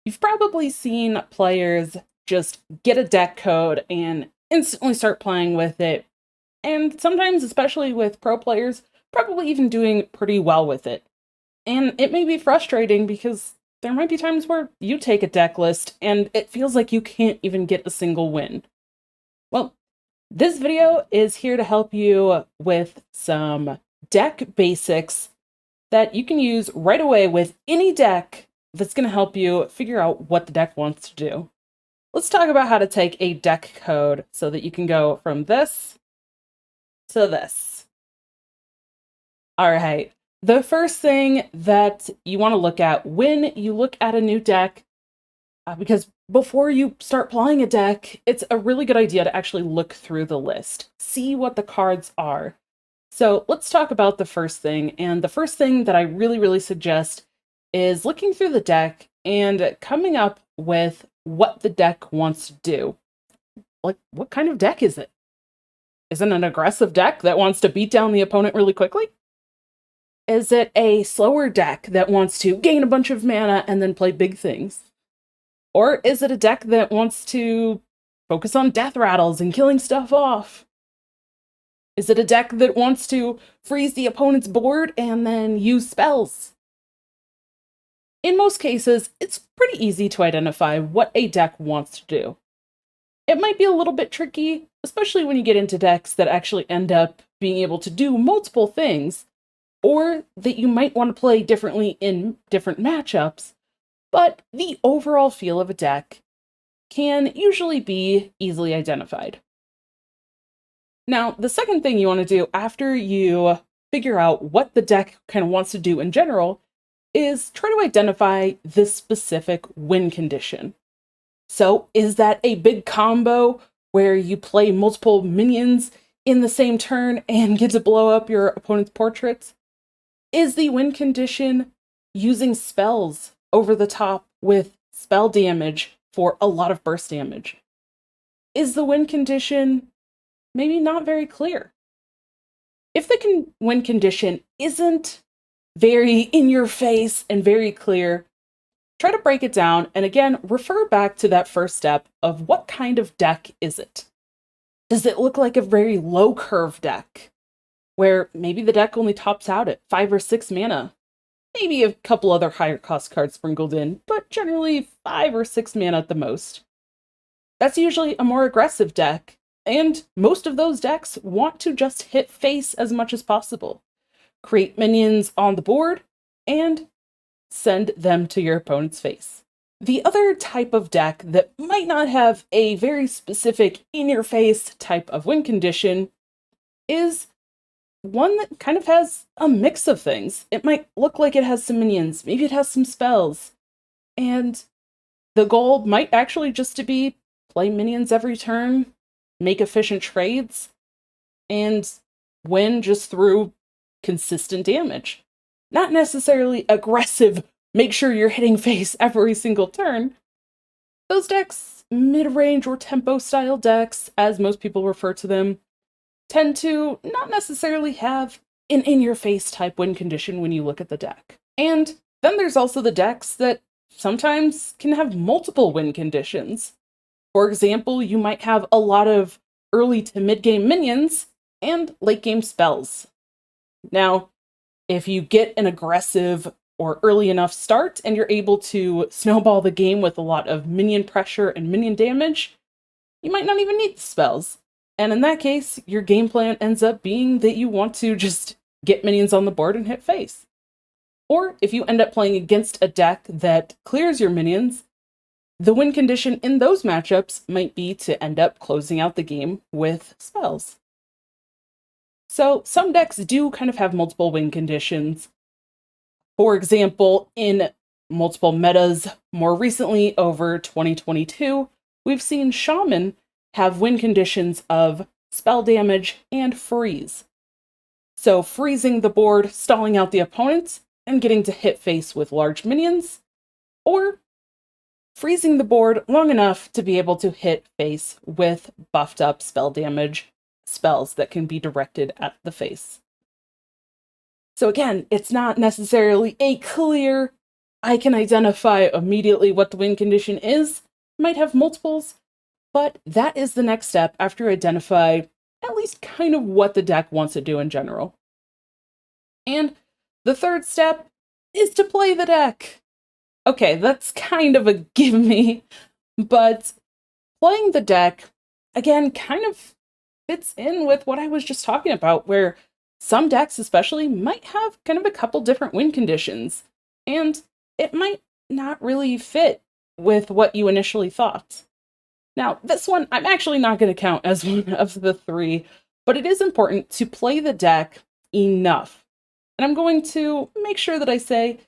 You've probably seen players just get a deck code and instantly start playing with it, and sometimes, especially with pro players, probably even doing pretty well with it. And it may be frustrating because there might be times where you take a deck list and it feels like you can't even get a single win. Well, this video is here to help you with some deck basics that you can use right away with any deck that's going to help you figure out what the deck wants to do. Let's talk about how to take a deck code so that you can go from this to this. All right. The first thing that you want to look at when you look at a new deck, because before you start playing a deck, it's a really good idea to actually look through the list, see what the cards are. So let's talk about the first thing. And the first thing that I really suggest is looking through the deck and coming up with what the deck wants to do. Like, what kind of deck is it? Is it an aggressive deck that wants to beat down the opponent really quickly? Is it a slower deck that wants to gain a bunch of mana and then play big things? Or is it a deck that wants to focus on death rattles and killing stuff off? Is it a deck that wants to freeze the opponent's board and then use spells? In most cases, it's pretty easy to identify what a deck wants to do. It might be a little bit tricky, especially when you get into decks that actually end up being able to do multiple things, or that you might want to play differently in different matchups, but the overall feel of a deck can usually be easily identified. Now, the second thing you want to do after you figure out what the deck kind of wants to do in general is try to identify the specific win condition. So, is that a big combo where you play multiple minions in the same turn and get to blow up your opponent's portraits? Is the win condition using spells over the top with spell damage for a lot of burst damage? Is the win condition maybe not very clear? If the win condition isn't very in your face and very clear, try to break it down and again, refer back to that first step of what kind of deck is it? Does it look like a very low curve deck where maybe the deck only tops out at 5 or 6 mana? Maybe a couple other higher cost cards sprinkled in, but generally 5 or 6 mana at the most. That's usually a more aggressive deck, and most of those decks want to just hit face as much as possible. Create minions on the board, and send them to your opponent's face. The other type of deck that might not have a very specific in-your-face type of win condition is one that kind of has a mix of things. It might look like it has some minions, maybe it has some spells, and the goal might actually just to be play minions every turn, make efficient trades, and win just through consistent damage. Not necessarily aggressive, make sure you're hitting face every single turn. Those decks, mid-range or tempo style decks, as most people refer to them, tend to not necessarily have an in-your-face type win condition when you look at the deck. And then there's also the decks that sometimes can have multiple win conditions. For example, you might have a lot of early to mid-game minions and late-game spells. Now, if you get an aggressive or early enough start and you're able to snowball the game with a lot of minion pressure and minion damage, you might not even need the spells. And in that case, your game plan ends up being that you want to just get minions on the board and hit face. Or if you end up playing against a deck that clears your minions, the win condition in those matchups might be to end up closing out the game with spells. So some decks do kind of have multiple win conditions. For example, in multiple metas, more recently over 2022, we've seen Shaman have win conditions of spell damage and freeze. So freezing the board, stalling out the opponent, and getting to hit face with large minions, or freezing the board long enough to be able to hit face with buffed up spell damage spells that can be directed at the face. So again, it's not necessarily a clear I can identify immediately what the win condition is, might have multiples, but that is the next step after you identify at least kind of what the deck wants to do in general. And the third step is to play the deck. Okay, that's kind of a gimme, but playing the deck, again, kind of fits in with what I was just talking about, where some decks especially might have kind of a couple different win conditions, and it might not really fit with what you initially thought. Now, this one I'm actually not going to count as one of the three, but it is important to play the deck enough. And I'm going to make sure that I say,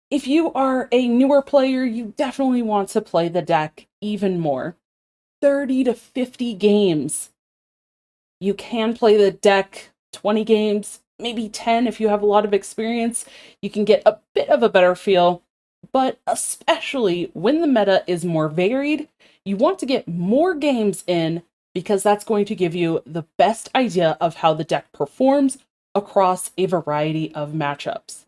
if you are a newer player, you definitely want to play the deck even more. 30 to 50 games. You can play the deck 20 games, maybe 10 if you have a lot of experience. You can get a bit of a better feel, but especially when the meta is more varied, you want to get more games in because that's going to give you the best idea of how the deck performs across a variety of matchups.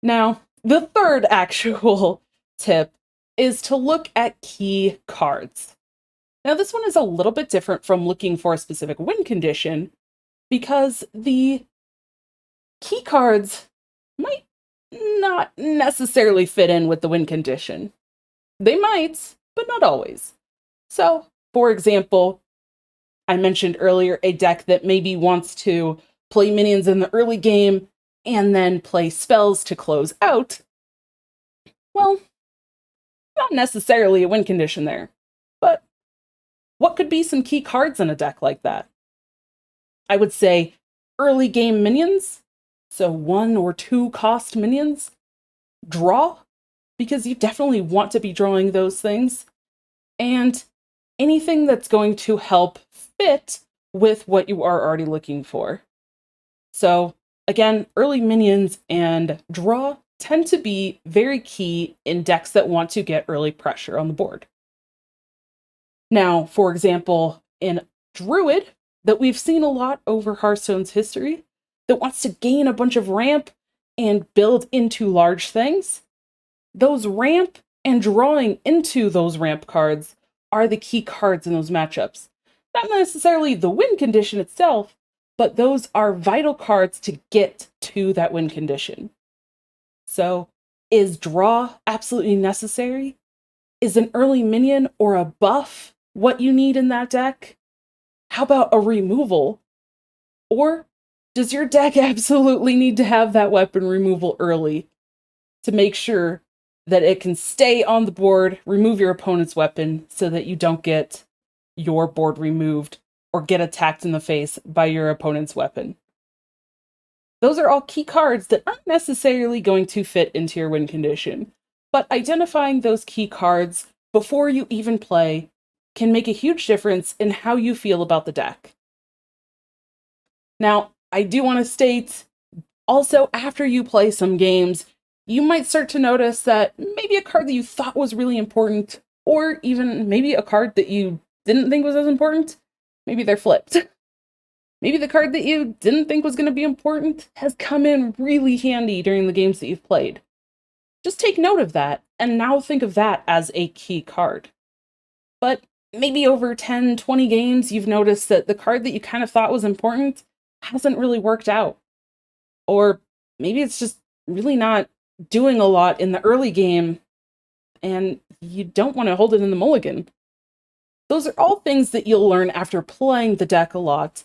Now, the third actual tip is to look at key cards. Now, this one is a little bit different from looking for a specific win condition because the key cards might not necessarily fit in with the win condition. They might, but not always. So, for example, I mentioned earlier a deck that maybe wants to play minions in the early game and then play spells to close out. Well, not necessarily a win condition there, but what could be some key cards in a deck like that? I would say early game minions, so 1 or 2 cost minions. Draw, because you definitely want to be drawing those things. And anything that's going to help fit with what you are already looking for. So again, early minions and draw tend to be very key in decks that want to get early pressure on the board. Now, for example, in Druid, that we've seen a lot over Hearthstone's history, that wants to gain a bunch of ramp and build into large things, those ramp and drawing into those ramp cards are the key cards in those matchups. Not necessarily the win condition itself, but those are vital cards to get to that win condition. So, is draw absolutely necessary? Is an early minion or a buff what you need in that deck? How about a removal? Or does your deck absolutely need to have that weapon removal early to make sure that it can stay on the board, remove your opponent's weapon so that you don't get your board removed or get attacked in the face by your opponent's weapon? Those are all key cards that aren't necessarily going to fit into your win condition, but identifying those key cards before you even play can make a huge difference in how you feel about the deck. Now, I do want to state, also after you play some games, you might start to notice that maybe a card that you thought was really important, or even maybe a card that you didn't think was as important, maybe they're flipped. Maybe the card that you didn't think was going to be important has come in really handy during the games that you've played. Just take note of that, and now think of that as a key card. But maybe over 10, 20 games, you've noticed that the card that you kind of thought was important hasn't really worked out. Or maybe it's just really not doing a lot in the early game, and you don't want to hold it in the mulligan. Those are all things that you'll learn after playing the deck a lot.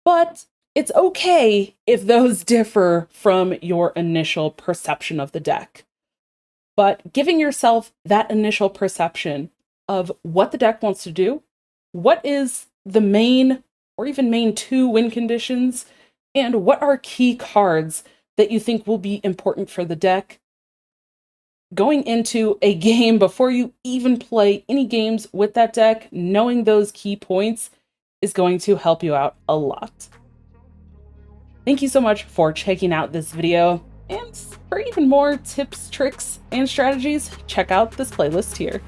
But it's okay if those differ from your initial perception of the deck. But giving yourself that initial perception of what the deck wants to do, what is the main or even main 2 win conditions, and what are key cards that you think will be important for the deck, going into a game before you even play any games with that deck, knowing those key points is going to help you out a lot. Thank you so much for checking out this video, and for even more tips, tricks, and strategies, check out this playlist here.